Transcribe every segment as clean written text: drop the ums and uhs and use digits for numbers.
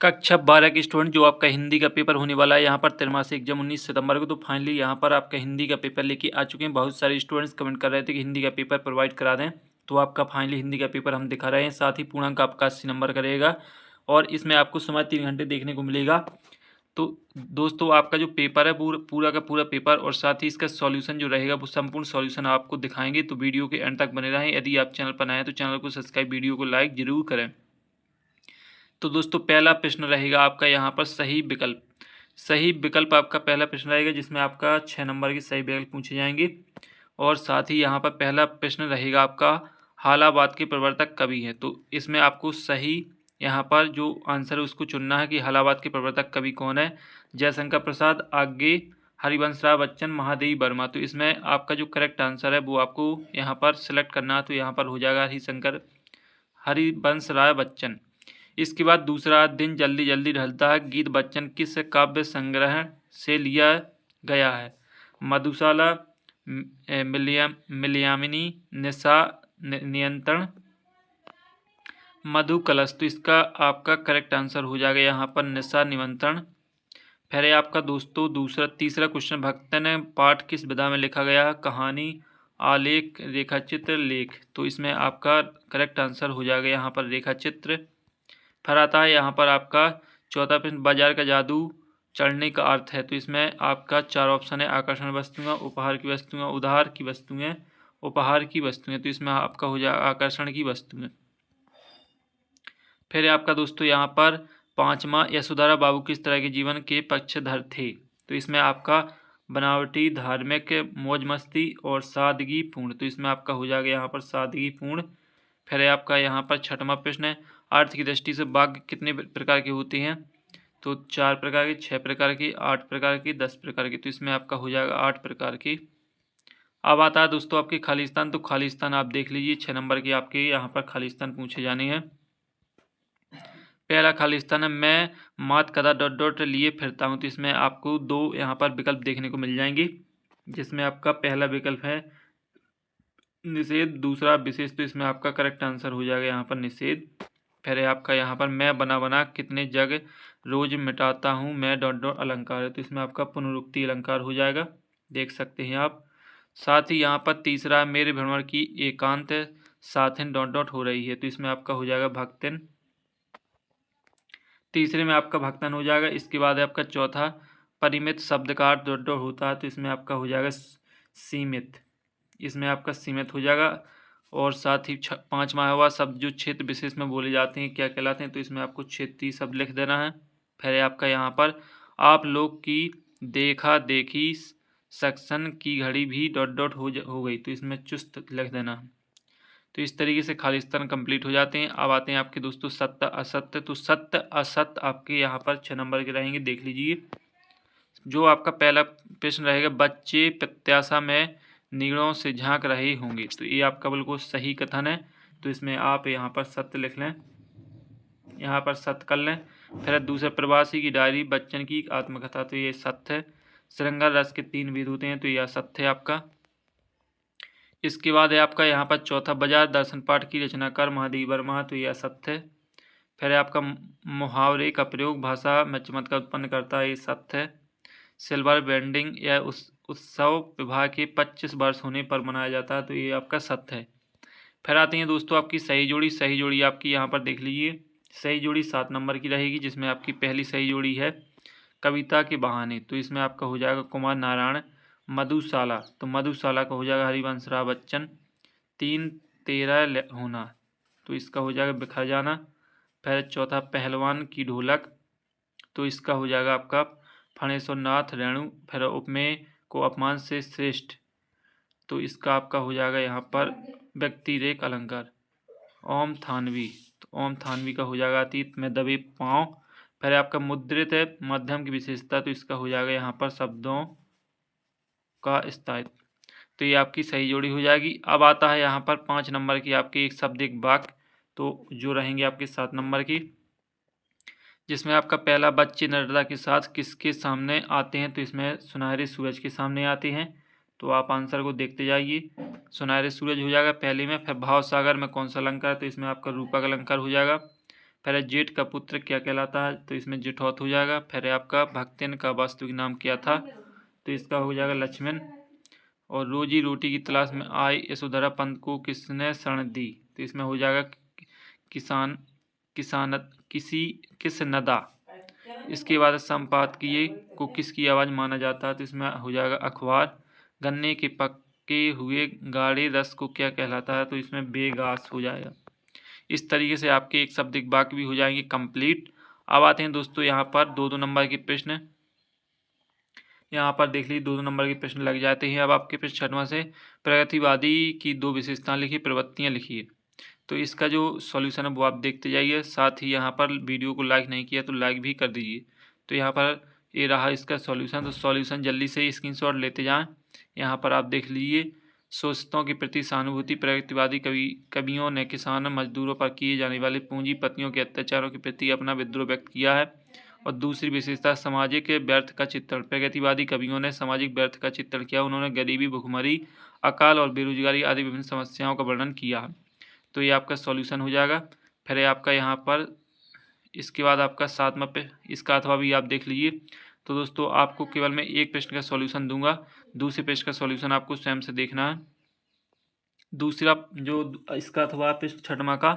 कक्षा 12 के स्टूडेंट जो आपका हिंदी का पेपर होने वाला है यहाँ पर त्रैमासिक एग्जाम 19 सितंबर को। तो फाइनली यहाँ पर आपका हिंदी का पेपर लेके आ चुके हैं। बहुत सारे स्टूडेंट्स कमेंट कर रहे थे कि हिंदी का पेपर प्रोवाइड करा दें, तो आपका फाइनली हिंदी का पेपर हम दिखा रहे हैं। साथ ही पूर्णांक आपका 80 नंबर करेगा और इसमें आपको समय 3 घंटे देखने को मिलेगा। तो दोस्तों आपका जो पेपर है पूरा का पूरा पेपर और साथ ही इसका सॉल्यूशन जो रहेगा वो संपूर्ण सॉल्यूशन आपको दिखाएंगे। तो वीडियो के एंड तक बने रहें। यदि आप चैनल पर नए हैं तो चैनल को सब्सक्राइब, वीडियो को लाइक जरूर करें। तो दोस्तों पहला प्रश्न रहेगा आपका यहाँ पर सही विकल्प। सही विकल्प आपका पहला प्रश्न रहेगा जिसमें आपका 6 नंबर के सही विकल्प पूछे जाएंगे। और साथ ही यहाँ पर पहला प्रश्न रहेगा आपका हालाबाद के प्रवर्तक कवि हैं। तो इसमें आपको सही यहाँ पर जो आंसर है उसको चुनना है कि हालाबाद के प्रवर्तक कवि कौन है। जयशंकर प्रसाद, आगे हरिवंश राय बच्चन, महादेवी वर्मा। तो इसमें आपका जो करेक्ट आंसर है वो आपको यहाँ पर सेलेक्ट करना है। तो यहाँ पर हो जाएगा हरिवंश राय बच्चन। इसके बाद दूसरा, दिन जल्दी जल्दी ढलता है गीत बच्चन किस काव्य संग्रह से लिया गया है। मधुशाला, मिलियामिनी, निशा नियंत्रण, मधु कलश। तो इसका आपका करेक्ट आंसर हो जाएगा यहाँ पर निशा निमंत्रण। फिर है आपका दोस्तों तीसरा क्वेश्चन, भक्तन पाठ किस विधा में लिखा गया है। कहानी, आलेख, रेखाचित्र, लेख। तो इसमें आपका करेक्ट आंसर हो जाएगा यहाँ पर रेखाचित्र। फिर आता है यहाँ पर आपका चौथा प्रश्न, बाजार का जादू चढ़ने का अर्थ है। तो इसमें आपका 4 ऑप्शन है, आकर्षण वस्तुएं, उपहार की वस्तुएं, उधार की वस्तुएं, उपहार की वस्तुएं। तो इसमें आपका हो जाएगा आकर्षण की वस्तुएं। फिर आपका दोस्तों यहाँ पर पांचवा, यशोधरा बाबू किस तरह के जीवन के पक्षधर थे। तो इसमें आपका बनावटी, धार्मिक, मौज मस्ती और सादगी पूर्ण। तो इसमें आपका हो जाएगा यहाँ पर सादगी पूर्ण। फिर आपका यहाँ पर छठवां प्रश्न है, अर्थ की दृष्टि से वाक्य कितने प्रकार के होते हैं। तो 4 प्रकार की, 6 प्रकार की, 8 प्रकार की, 10 प्रकार की। तो इसमें आपका हो जाएगा 8 प्रकार की। अब आता है दोस्तों आपके खालिस्तान। तो खालिस्तान आप देख लीजिए, 6 नंबर के आपके यहाँ पर खालिस्तान पूछे जाने हैं। पहला खालिस्तान है, मैं मात कदा डॉट डॉट लिए फिरता हूँ। तो इसमें आपको 2 यहाँ पर विकल्प देखने को मिल जाएंगे, जिसमें आपका पहला विकल्प है निषेध, दूसरा विशेष। तो इसमें आपका करेक्ट आंसर हो जाएगा यहाँ पर निषेध। फिर है आपका यहाँ पर मैं बना बना कितने जग रोज मिटाता हूँ, मैं डॉट डॉट अलंकार है। तो इसमें आपका पुनरुक्ति अलंकार हो जाएगा, देख सकते हैं आप। साथ ही यहाँ पर तीसरा, मेरे भ्रमण की एकांत साथिन डॉट डॉट हो रही है। तो इसमें आपका हो जाएगा भक्तिन। तीसरे में आपका भक्तन हो जाएगा। इसके बाद है आपका चौथा, परिमित शब्द का अर्थ डॉट डॉट होता है। तो इसमें आपका हो जाएगा सीमित। इसमें आपका सीमित हो जाएगा। और साथ ही पांचवा हुआ, शब्द जो क्षेत्र विशेष में बोले जाते हैं क्या कहलाते हैं। तो इसमें आपको क्षेत्रीय शब्द लिख देना है। फिर आपका यहाँ पर आप लोग की देखा देखी सक्शन की घड़ी भी डॉट डॉट हो गई। तो इसमें चुस्त लिख देना है। तो इस तरीके से खालिस्तान कंप्लीट हो जाते हैं। अब आते हैं आपके दोस्तों सत्य असत्य। तो सत्य असत्य आपके यहाँ पर 6 नंबर के रहेंगे, देख लीजिए। जो आपका पहला प्रश्न रहेगा, बच्चे प्रत्याशा में निगड़ों से झांक रहे होंगे। तो ये आपका बिल्कुल सही कथन है। तो इसमें आप यहाँ पर सत्य लिख लें, यहाँ पर सत्य कर लें। फिर दूसरा, प्रवासी की डायरी बच्चन की आत्मकथा। तो ये सत्य है। श्रृंगार रस के 3 वेद होते हैं। तो यह सत्य है आपका। इसके बाद है आपका यहाँ पर चौथा, बाजार दर्शन पाठ की रचनाकार महादेवी वर्मा। तो यह सत्य है। फिर आपका मुहावरे का प्रयोग भाषा में चमत्कार उत्पन्न करता है। ये सत्य है। सिल्वर बैंडिंग यह उत्सव विवाह के 25 वर्ष होने पर मनाया जाता है। तो ये आपका सत्य है। फिर आती हैं दोस्तों आपकी सही जोड़ी। सही जोड़ी आपकी यहाँ पर देख लीजिए। सही जोड़ी 7 नंबर की रहेगी, जिसमें आपकी पहली सही जोड़ी है कविता के बहाने। तो इसमें आपका हो जाएगा कुमार नारायण। मधुशाला, तो मधुशाला का हो जाएगा हरिवंश राय बच्चन। 3 13 होना। तो इसका हो जाएगा बिखर जाना। फिर चौथा, पहलवान की ढोलक। तो इसका हो जाएगा आपका फणेश्वर नाथ रेणु। फिर उपमेय को अपमान से श्रेष्ठ। तो इसका आपका हो जाएगा यहाँ पर व्यक्तिरेक अलंकार। ओम थानवी, तो ओम थानवी का हो जाएगा अतीत में दबे पाँव। फिर आपका मुद्रित है मध्यम की विशेषता। तो इसका हो जाएगा यहाँ पर शब्दों का स्थायित्व। तो ये आपकी सही जोड़ी हो जाएगी। अब आता है यहाँ पर 5 नंबर की आपकी एक शब्द एक वाक्य। तो जो रहेंगे आपके 7 नंबर की, जिसमें आपका पहला, बच्चे नर्मदा के साथ किसके सामने आते हैं। तो इसमें सुनहरे सूरज के सामने आते हैं। तो आप आंसर को देखते जाइए। सुनहरे सूरज हो जाएगा पहले में। फिर भाव सागर में कौन सा अलंकार है। तो इसमें आपका रूपक अलंकार हो जाएगा। फिर है जेठ का पुत्र क्या कहलाता है, तो इसमें जेठौत हो जाएगा। फिर है आपका भक्तिन का वास्तविक नाम क्या था, तो इसका हो जाएगा लक्ष्मण। और रोजी रोटी की तलाश में आए यशोधरा पंत को किसने शरण दी, तो इसमें हो जाएगा किसान किसानत किसी किस नदा। इसके बाद संपादकीय को किसकी आवाज़ माना जाता है, तो इसमें हो जाएगा अखबार। गन्ने के पके हुए गाढ़े रस को क्या कहलाता है, तो इसमें बेगास हो जाएगा। इस तरीके से आपके एक शब्द एक वाक्य भी हो जाएंगे कंप्लीट। अब आते हैं दोस्तों यहाँ पर 2-2 नंबर के प्रश्न। यहाँ पर देख लीजिए 2-2 नंबर के प्रश्न लग जाते हैं। अब आपके प्रश्न 6वां से प्रगतिवादी की 2 विशेषताएं लिखिए, प्रवृत्तियाँ लिखिए। तो इसका जो सॉल्यूशन है वो आप देखते जाइए। साथ ही यहाँ पर वीडियो को लाइक नहीं किया तो लाइक भी कर दीजिए। तो यहाँ पर ये रहा इसका सॉल्यूशन। तो सॉल्यूशन जल्दी से स्क्रीनशॉट लेते जाएं। यहाँ पर आप देख लीजिए, शोषितों के प्रति सहानुभूति, प्रगतिवादी कवियों ने किसानों मजदूरों पर किए जाने वाले पूंजीपतियों के अत्याचारों के प्रति अपना विद्रोह व्यक्त किया है। और दूसरी विशेषता सामाजिक व्यर्थ का चित्रण, प्रगतिवादी कवियों ने सामाजिक व्यर्थ का चित्रण किया। उन्होंने गरीबी, भुखमरी, अकाल और बेरोजगारी आदि विभिन्न समस्याओं का वर्णन किया है। तो ये आपका सॉल्यूशन हो जाएगा। फिर है आपका यहाँ पर इसके बाद आपका 7वां पे इसका अथवा भी आप देख लीजिए। तो दोस्तों आपको केवल मैं एक प्रश्न का सॉल्यूशन दूंगा, दूसरे प्रश्न का सॉल्यूशन आपको स्वयं से देखना है। दूसरा जो इसका अथवा प्रश्न 6वां का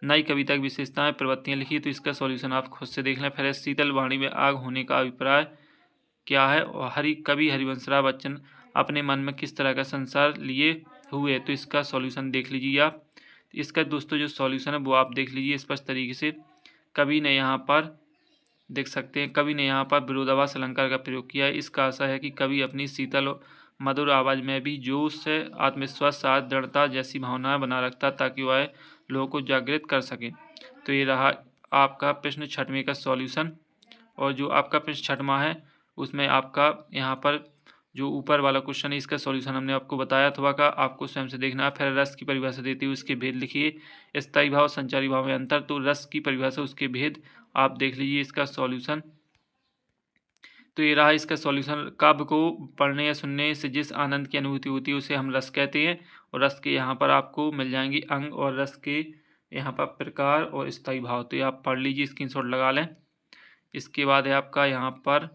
नई कविता की विशेषताएं प्रवृत्तियां लिखी, तो इसका सॉल्यूशन आप खुद से देख लें। फिर शीतल वाणी में आग होने का अभिप्राय क्या है, और कवि हरिवंशराय बच्चन अपने मन में किस तरह का संसार लिए हुए, तो इसका सॉल्यूशन देख लीजिए आप। इसका दोस्तों जो सॉल्यूशन है वो आप देख लीजिए स्पष्ट तरीके से। कवि ने यहाँ पर देख सकते हैं, कवि ने यहाँ पर विरोधाभास अलंकार का प्रयोग किया है। इसका आशय है कि कवि अपनी शीतल मधुर आवाज़ में भी जोश, आत्मविश्वास, साथ, दृढ़ता जैसी भावनाएं बना रखता ताकि वह लोगों को जागृत कर सके। तो ये रहा आपका प्रश्न 6वें का सॉल्यूशन। और जो आपका प्रश्न 6वां है उसमें आपका यहाँ पर जो ऊपर वाला क्वेश्चन है इसका सॉल्यूशन हमने आपको बताया अथवा का आपको स्वयं से देखना है। फिर रस की परिभाषा देते हुए उसके भेद लिखिए। स्थायी भाव, संचारी भाव में अंतर, तो रस की परिभाषा उसके भेद आप देख लीजिए इसका सॉल्यूशन। तो ये रहा इसका सॉल्यूशन। काव्य को पढ़ने या सुनने से जिस आनंद की अनुभूति होती है उसे हम रस कहते हैं। और रस के यहाँ पर आपको मिल जाएंगे अंग, और रस के यहाँ पर प्रकार और स्थायी भाव। तो ये आप पढ़ लीजिए, स्क्रीनशॉट लगा लें। इसके बाद है आपका यहाँ पर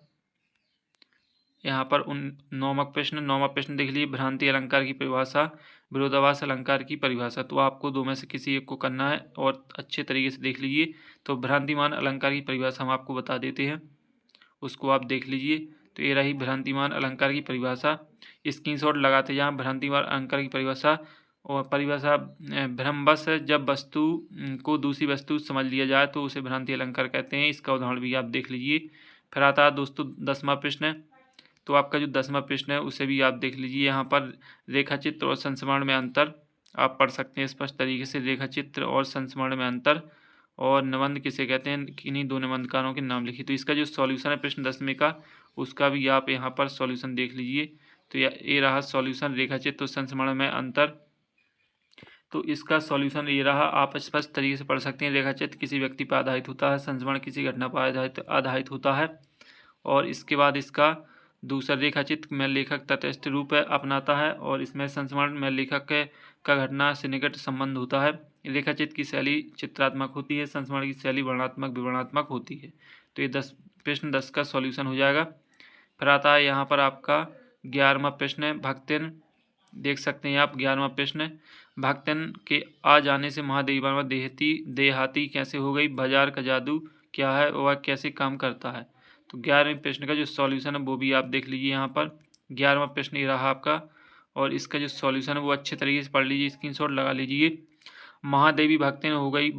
9वां प्रश्न देख लीजिए। भ्रांति अलंकार की परिभाषा, विरोधाभास अलंकार की परिभाषा। तो आपको 2 में से किसी एक को करना है और अच्छे तरीके से देख लीजिए। तो भ्रांतिमान अलंकार की परिभाषा हम आपको बता देते हैं, उसको आप देख लीजिए। तो ये रही भ्रांतिमान अलंकार की परिभाषा। स्क्रीनशॉट लगाते जहाँ भ्रांतिमान अलंकार की परिभाषा। और परिभाषा भ्रमवश जब वस्तु को दूसरी वस्तु समझ लिया जाए तो उसे भ्रांति अलंकार कहते हैं। इसका उदाहरण भी आप देख लीजिए। फिर आता है दोस्तों 10वां प्रश्न। तो आपका जो 10वां प्रश्न है उसे भी आप देख लीजिए। यहाँ पर रेखाचित्र और संस्मरण में अंतर आप पढ़ सकते हैं स्पष्ट तरीके से। रेखाचित्र और संस्मरण में अंतर और निबंध किसे कहते हैं, किन्हीं 2 निबंधकारों के नाम लिखिए। तो इसका जो सॉल्यूशन है प्रश्न 10वें का उसका भी आप यहाँ पर सॉल्यूशन देख लीजिए। तो ये रहा सॉल्यूशन, रेखाचित्र और संस्मरण में अंतर। तो इसका सॉल्यूशन ये रहा, आप स्पष्ट तरीके से पढ़ सकते हैं। रेखाचित्र किसी व्यक्ति पर आधारित होता है, संस्मरण किसी घटना पर आधारित होता है। और इसके बाद इसका दूसरा रेखाचित्र में लेखक तटस्थ रूप अपनाता है और इसमें संस्मरण में लेखक का घटना से निकट संबंध होता है। रेखाचित्र की शैली चित्रात्मक होती है, संस्मरण की शैली वर्णनात्मक विवरणात्मक होती है। तो ये प्रश्न 10 का सॉल्यूशन हो जाएगा। फिर आता है यहाँ पर आपका 11वां प्रश्न, भक्तिन देख सकते हैं आप। 11वां प्रश्न, भक्तिन के आ जाने से महादेवी वर्मा देहाती कैसे हो गई, बाजार का जादू क्या है, वह कैसे काम करता है। तो 11वें प्रश्न का जो सॉल्यूशन है वो भी आप देख लीजिए। यहाँ पर 11वां प्रश्न ये रहा आपका, और इसका जो सॉल्यूशन है वो अच्छे तरीके से पढ़ लीजिए, स्क्रीनशॉट लगा लीजिए। महादेवी भक्तिन हो गई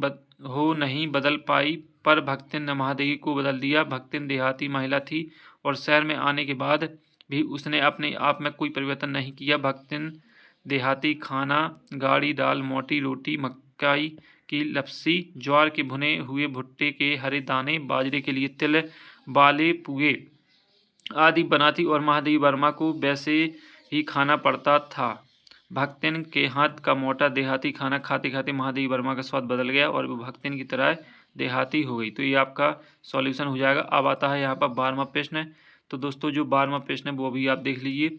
हो नहीं बदल पाई, पर भक्तिन ने महादेवी को बदल दिया। भक्तिन देहाती महिला थी और शहर में आने के बाद भी उसने अपने आप में कोई परिवर्तन नहीं किया। भक्तिन देहाती खाना गाढ़ी दाल, मोटी रोटी, मक्काई की लपसी, ज्वार के भुने हुए भुट्टे के हरे दाने, बाजरे के लिए तिल वाले पुए आदि बनाती और महादेवी वर्मा को वैसे ही खाना पड़ता था। भक्तिन के हाथ का मोटा देहाती खाना खाते खाते महादेवी वर्मा का स्वाद बदल गया और वो भक्तिन की तरह देहाती हो गई। तो ये आपका सॉल्यूशन हो जाएगा। अब आता है यहाँ पर 12वां प्रश्न। तो दोस्तों जो 12वां प्रश्न है वो भी आप देख लीजिए।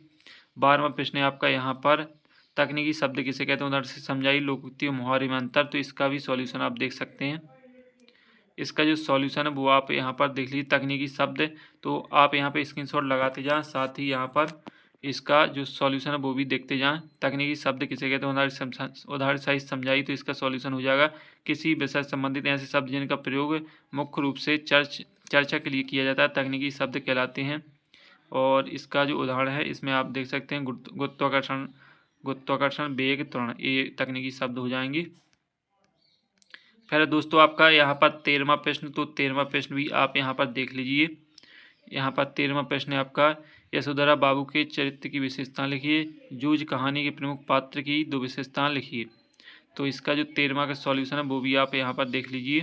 12वां प्रश्न है आपका यहाँ पर, तकनीकी शब्द किसे कहते हैं, उदाहरण से समझाइए, लोकोक्ति और मुहावरे में अंतर। तो इसका भी सॉल्यूशन आप देख सकते हैं। इसका जो सॉल्यूशन है वो आप यहाँ पर देख लीजिए, तकनीकी शब्द, तो आप यहाँ पे स्क्रीनशॉट लगाते जाएं, साथ ही यहाँ पर इसका जो सॉल्यूशन है वो भी देखते जाएं। तकनीकी शब्द किसे कहते हैं, उदाहरण सहित समझाई, तो इसका सॉल्यूशन हो जाएगा किसी विषय से संबंधित ऐसे शब्द जिनका प्रयोग मुख्य रूप से चर्चा के लिए किया जाता है, तकनीकी शब्द कहलाते हैं। और इसका जो उदाहरण है इसमें आप देख सकते हैं गुरुत्वाकर्षण, वेग, त्वरण, ये तकनीकी शब्द हो जाएंगे। फिर दोस्तों आपका यहाँ पर 13वां प्रश्न, तो 13वां प्रश्न भी आप यहाँ पर देख लीजिए। यहाँ पर 13वां प्रश्न है आपका, यशोधरा बाबू के चरित्र की विशेषताएं लिखिए, जूझ कहानी के प्रमुख पात्र की 2 विशेषताएं लिखिए। तो इसका जो 13वां का सॉल्यूशन है वो भी आप यहाँ पर देख लीजिए।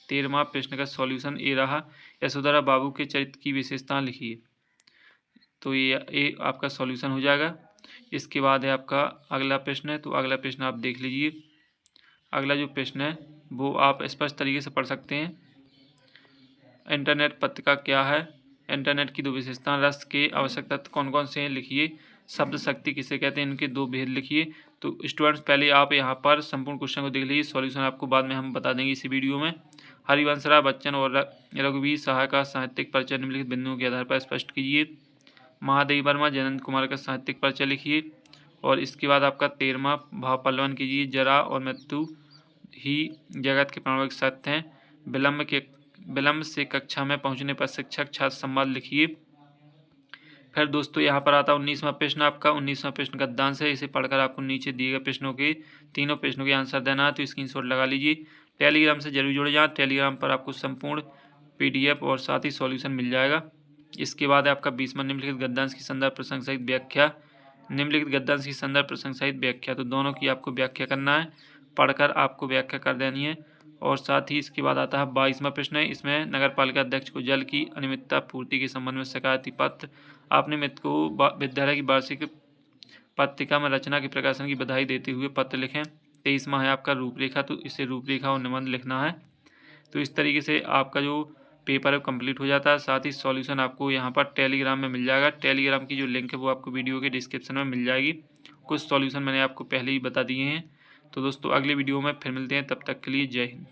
13वां प्रश्न का सॉल्यूशन ये रहा, यशोधरा बाबू के चरित्र की विशेषताएं लिखिए। तो ये आपका सॉल्यूशन हो जाएगा। इसके बाद है आपका अगला प्रश्न है, तो अगला प्रश्न आप देख लीजिए। अगला जो प्रश्न है वो आप स्पष्ट तरीके से पढ़ सकते हैं। इंटरनेट पत्रिका क्या है, इंटरनेट की 2 विशेषताएं, रस के आवश्यक तत्व कौन कौन से हैं लिखिए, शब्द शक्ति किसे कहते हैं, इनके 2 भेद लिखिए। तो स्टूडेंट्स पहले आप यहाँ पर संपूर्ण क्वेश्चन को देख लीजिए, सॉल्यूशन आपको बाद में हम बता देंगे इसी वीडियो में। हरिवंश राय बच्चन और रघुवीर सहाय का साहित्यिक परिचय निम्नलिखित बिंदुओं के आधार पर स्पष्ट कीजिए। महादेवी वर्मा, जयंत कुमार का साहित्यिक परिचय लिखिए। और इसके बाद आपका 13वां भाव पल्लवन कीजिए, जरा और मृत्यु ही जगत के प्रारंभिक सत्य हैं, विलंब से कक्षा में पहुंचने पर शिक्षक छात्र संवाद लिखिए। फिर दोस्तों यहाँ पर आता है 19वां प्रश्न आपका। 19वां प्रश्न गद्यांश है, इसे पढ़कर आपको नीचे दिए गए प्रश्नों के तीनों प्रश्नों के आंसर देना है, तो स्क्रीनशॉट लगा लीजिए। टेलीग्राम से जरूर जुड़े जाएं, टेलीग्राम पर आपको संपूर्ण PDF और साथ ही सॉल्यूशन मिल जाएगा। इसके बाद है आपका 20वां, निम्नलिखित गद्यांश की संदर्भ प्रसंग सहित व्याख्या। निम्नलिखित गद्यांश की संदर्भ प्रसंग सहित व्याख्या, तो दोनों की आपको व्याख्या करना है, पढ़कर आपको व्याख्या कर देनी है। और साथ ही इसके बाद आता है 22वां प्रश्न है, इसमें नगर पालिका अध्यक्ष को जल की अनियमितता पूर्ति के संबंध में शिकायती पत्र, अपने मित्र को विद्यालय की वार्षिक पत्रिका में रचना के प्रकाशन की बधाई देते हुए पत्र लिखें। 23वां है आपका रूपरेखा, तो इसे रूपरेखा और निबंध लिखना है। तो इस तरीके से आपका जो पेपर है कंप्लीट हो जाता है। साथ ही सॉल्यूशन आपको यहाँ पर टेलीग्राम में मिल जाएगा, टेलीग्राम की जो लिंक है वो आपको वीडियो के डिस्क्रिप्शन में मिल जाएगी। कुछ सॉल्यूशन मैंने आपको पहले ही बता दिए हैं। तो दोस्तों अगले वीडियो में फिर मिलते हैं, तब तक के लिए जय हिंद।